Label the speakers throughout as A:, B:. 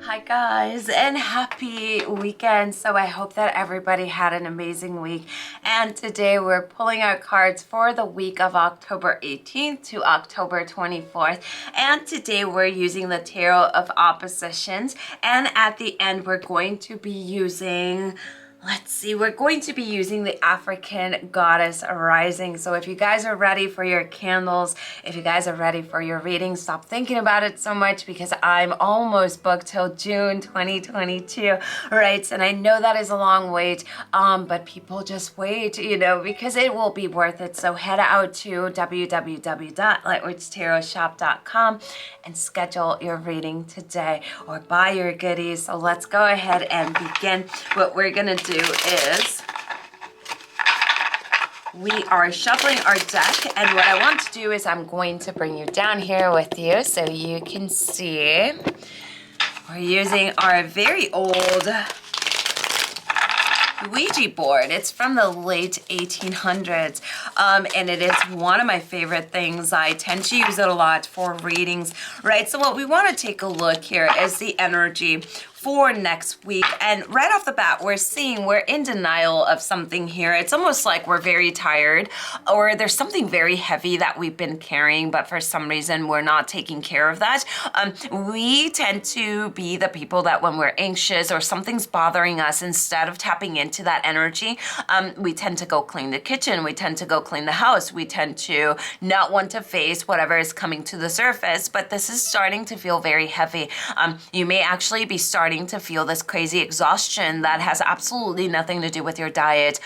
A: Hi guys, and happy weekend. So I hope that everybody had an amazing week. And today we're pulling our cards for the week of October 18th to October 24th. And today we're using the Tarot of Oppositions. And at the end we're going to be using... we're going to be using the African Goddess Rising. So if you guys are ready for your candles, if you guys are ready for your reading, stop thinking about it so much because I'm almost booked till June 2022, right? And I know that is a long wait, but people just wait, because it will be worth it. So head out to www.lightwitchtarotshop.com and schedule your reading today or buy your goodies. So let's go ahead and begin. What we're gonna do is we are shuffling our deck, and what I want to do is I'm going to bring you down here with you so you can see. We're using our very old Ouija board. It's from the late 1800s, and it is one of my favorite things. I tend to use it a lot for readings, right? So what we want to take a look here is the energy for next week. And right off the bat, we're seeing we're in denial of something here. It's almost like we're very tired, or there's something very heavy that we've been carrying, but for some reason we're not taking care of that. We tend to be the people that when we're anxious or something's bothering us, instead of tapping into that energy, we tend to go clean the kitchen. We tend to go clean the house. We tend to not want to face whatever is coming to the surface, but this is starting to feel very heavy. You may actually be starting to feel this crazy exhaustion that has absolutely nothing to do with your diet,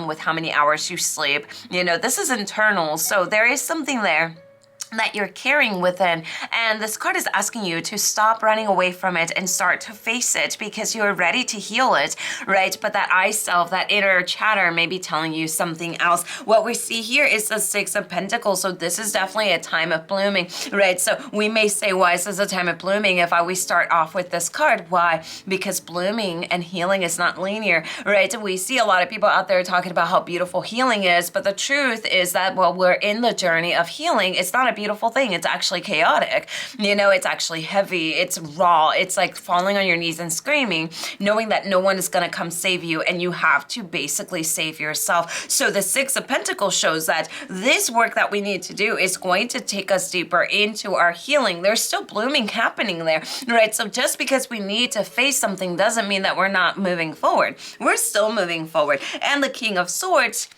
A: with how many hours you sleep. This is internal, so there is something there that you're carrying within, and this card is asking you to stop running away from it and start to face it because you're ready to heal it, right? But that I self, that inner chatter may be telling you something else. What we see here is the Six of Pentacles, so this is definitely a time of blooming, right? So we may say, why is this a time of blooming? If we start off with this card, why? Because blooming and healing is not linear, right? We see a lot of people out there talking about how beautiful healing is, but the truth is that while we're in the journey of healing, it's not a beautiful thing. It's actually chaotic. It's actually heavy. It's raw. It's like falling on your knees and screaming, knowing that no one is going to come save you, and you have to basically save yourself. So the Six of Pentacles shows that this work that we need to do is going to take us deeper into our healing. There's still blooming happening there, right? So just because we need to face something doesn't mean that we're not moving forward. We're still moving forward. And the King of Swords,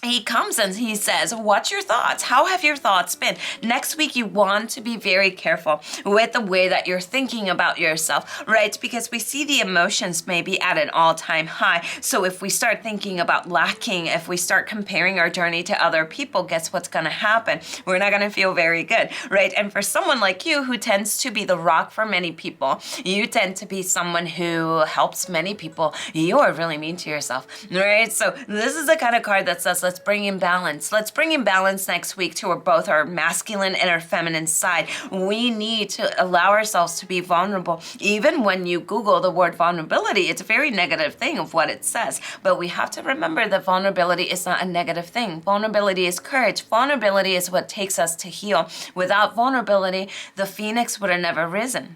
A: he comes and he says, what's your thoughts? How have your thoughts been? Next week, you want to be very careful with the way that you're thinking about yourself, right? Because we see the emotions may be at an all-time high. So if we start thinking about lacking, if we start comparing our journey to other people, guess what's going to happen? We're not going to feel very good, right? And for someone like you who tends to be the rock for many people, you tend to be someone who helps many people, you are really mean to yourself, right? So this is the kind of card that says, let's bring in balance. Let's bring in balance next week to both our masculine and our feminine side. We need to allow ourselves to be vulnerable. Even when you Google the word vulnerability, it's a very negative thing of what it says. But we have to remember that vulnerability is not a negative thing. Vulnerability is courage. Vulnerability is what takes us to heal. Without vulnerability, the phoenix would have never risen.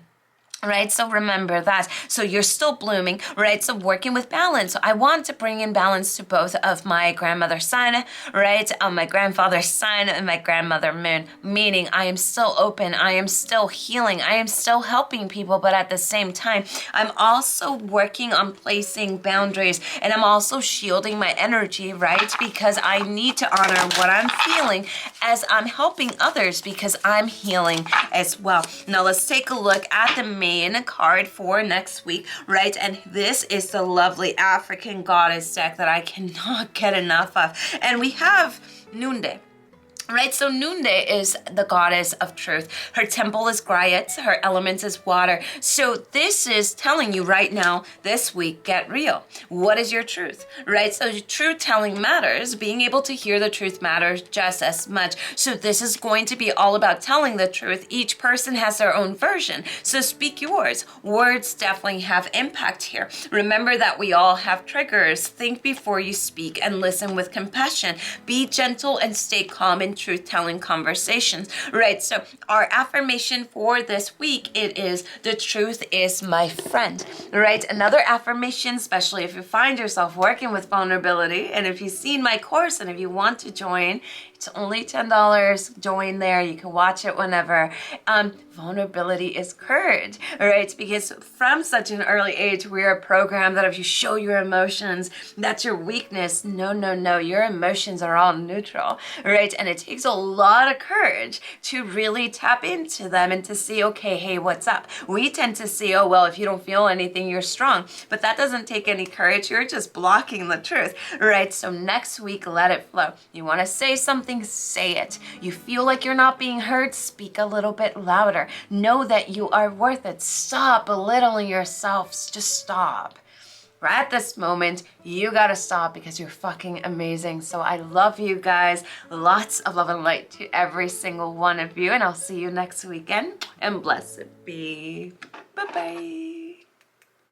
A: Right? So remember that. So you're still blooming, right? So working with balance. I want to bring in balance to both of my grandmother's sun, right? My grandfather's sun and my grandmother moon, meaning I am still open. I am still healing. I am still helping people. But at the same time, I'm also working on placing boundaries, and I'm also shielding my energy, right? Because I need to honor what I'm feeling as I'm helping others, because I'm healing as well. Now let's take a look at the main card for next week, right? And this is the lovely African Goddess deck that I cannot get enough of. And we have Nunde. Right, so Nunde is the goddess of truth. Her temple is Grayet, her element is water. So this is telling you right now, this week, get real. What is your truth, right? So truth telling matters. Being able to hear the truth matters just as much. So this is going to be all about telling the truth. Each person has their own version. So speak yours. Words definitely have impact here. Remember that we all have triggers. Think before you speak and listen with compassion. Be gentle and stay calm in and truth-telling conversations, right? So our affirmation for this week, it is the truth is my friend, right? Another affirmation, especially if you find yourself working with vulnerability, and if you've seen my course and if you want to join, it's only $10. Join there. You can watch it whenever. Vulnerability is courage, right? Because from such an early age, we are programmed that if you show your emotions, that's your weakness. No, no, no. Your emotions are all neutral, right? And it takes a lot of courage to really tap into them and to see, okay, hey, what's up? We tend to see, oh, well, if you don't feel anything, you're strong. But that doesn't take any courage. You're just blocking the truth, right? So next week, let it flow. You want to say something, say it. You feel like you're not being heard, speak a little bit louder. Know that you are worth it. Stop belittling yourself. Just stop. Right at this moment, you gotta stop because you're fucking amazing. So I love you guys. Lots of love and light to every single one of you. And I'll see you next weekend. And blessed be. Bye-bye.